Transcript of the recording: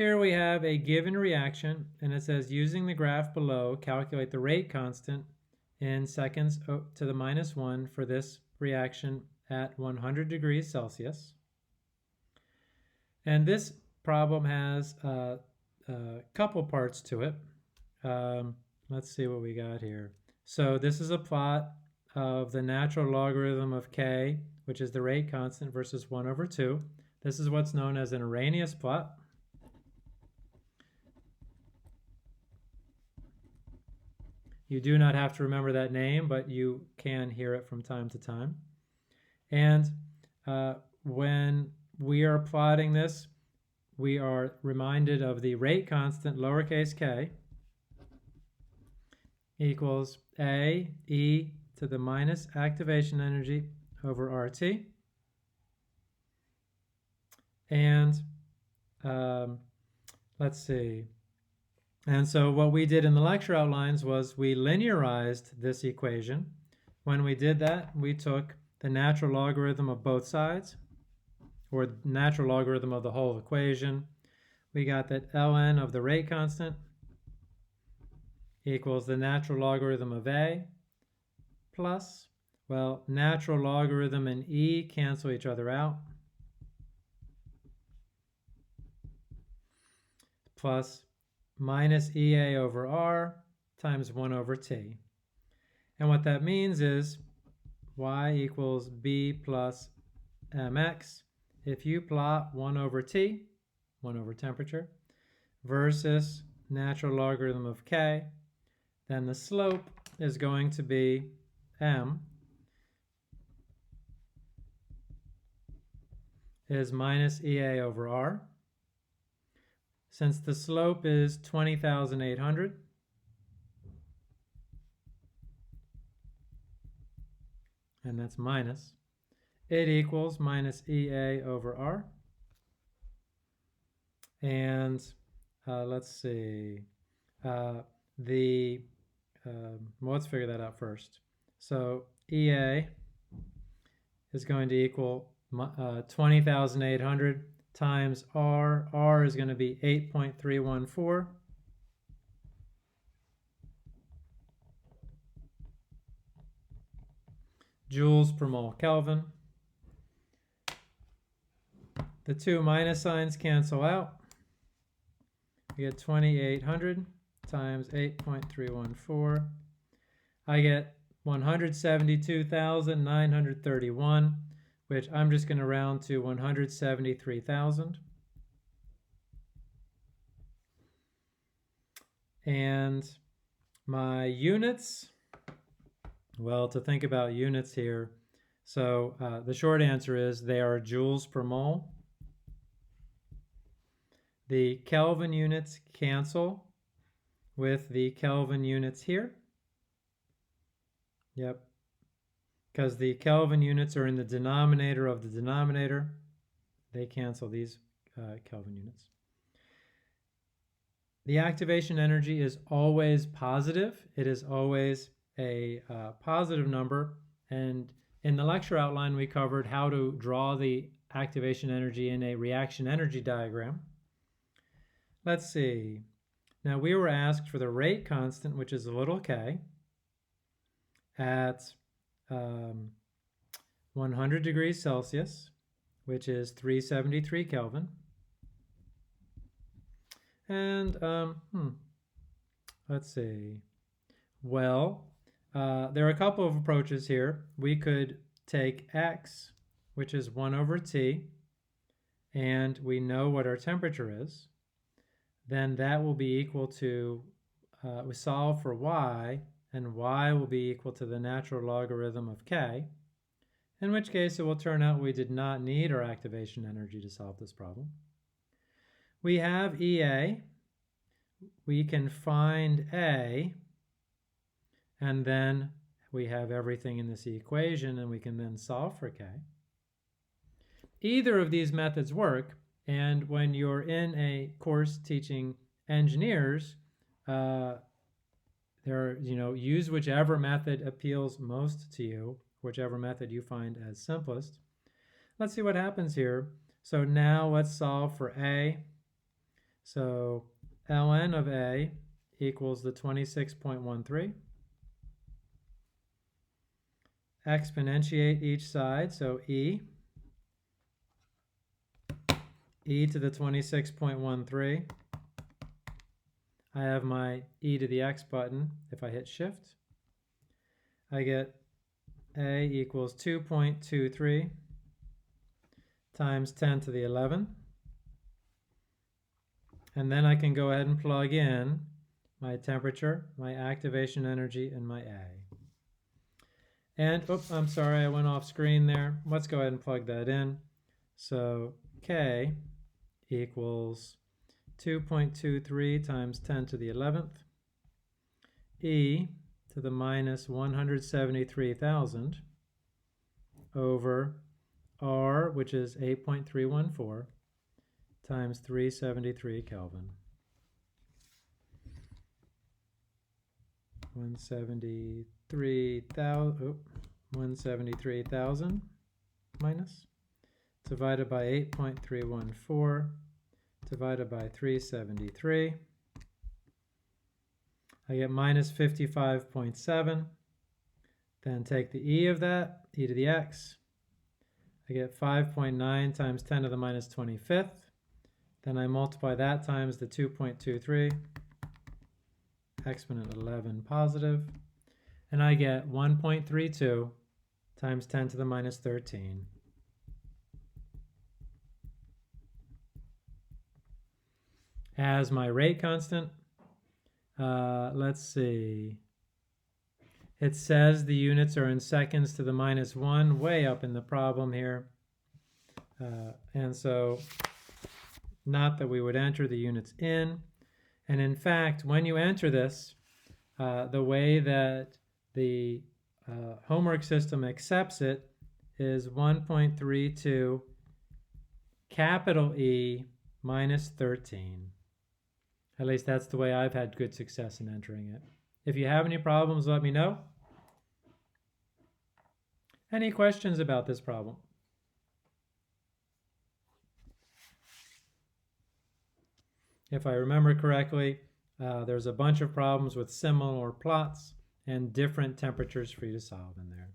Here we have a given reaction, and it says using the graph below, calculate the rate constant in seconds to the -1 for this reaction at 100 degrees Celsius. And this problem has a couple parts to it. Let's see what we got here. So this is a plot of the natural logarithm of k, which is the rate constant, versus 1/2. This is what's known as an Arrhenius plot. You do not have to remember that name, but you can hear it from time to time. And when we are plotting this, we are reminded of the rate constant, lowercase k, equals A e to the minus activation energy over RT. And let's see. And so what we did in the lecture outlines was we linearized this equation. When we did that, we took the natural logarithm of both sides, or natural logarithm of the whole equation. We got that ln of the rate constant equals the natural logarithm of A plus, well, natural logarithm and E cancel each other out, plus minus EA over R times 1/T. And what that means is y equals B plus mx. If you plot 1/T, 1 over temperature, versus natural logarithm of k, then the slope is going to be m is minus EA over R. Since the slope is 20,800, and that's minus, it equals minus EA over R. And let's see, let's figure that out first. So EA is going to equal 20,800 times R. R is going to be 8.314. Joules per mole Kelvin. The two minus signs cancel out. We get 2,800 times 8.314. I get 172,931, which I'm just going to round to 173,000. And my units, well, to think about units here, so the short answer is they are joules per mole. The Kelvin units cancel with the Kelvin units here. Yep, because the Kelvin units are in the denominator of the denominator. They cancel these Kelvin units. The activation energy is always positive. It is always a positive number. And in the lecture outline, we covered how to draw the activation energy in a reaction energy diagram. Let's see. Now we were asked for the rate constant, which is a little k, at 100 degrees Celsius, which is 373 Kelvin. And let's see. Well, there are a couple of approaches here. We could take x, which is 1/T, and we know what our temperature is. Then that will be equal to, we solve for y, and y will be equal to the natural logarithm of k, in which case it will turn out we did not need our activation energy to solve this problem. We have EA. We can find A, and then we have everything in this equation, and we can then solve for k. Either of these methods work, and when you're in a course teaching engineers, use whichever method appeals most to you, whichever method you find as simplest. Let's see what happens here. So now let's solve for A. So ln of A equals the 26.13. Exponentiate each side, so e to the 26.13. I have my e to the x button. If I hit shift, I get A equals 2.23 times 10 to the 11. And then I can go ahead and plug in my temperature, my activation energy, and my A. And, oops, I'm sorry, I went off screen there. Let's go ahead and plug that in. So K equals 2.23 times 10 to the 11th, e to the minus 173,000 over R, which is 8.314, times 373 Kelvin. 173,000 minus, divided by 8.314, divided by 373. I get minus 55.7. Then take the e of that, e to the x. I get 5.9 times 10 to the minus 25th. Then I multiply that times the 2.23, exponent 11 positive, and I get 1.32 times 10 to the minus 13. As my rate constant, let's see. It says the units are in seconds to the minus 1, way up in the problem here. And so, not that we would enter the units in. And in fact, when you enter this, the way that the homework system accepts it is 1.32 capital E minus 13. At least that's the way I've had good success in entering it. If you have any problems, let me know. Any questions about this problem? If I remember correctly, there's a bunch of problems with similar plots and different temperatures for you to solve in there.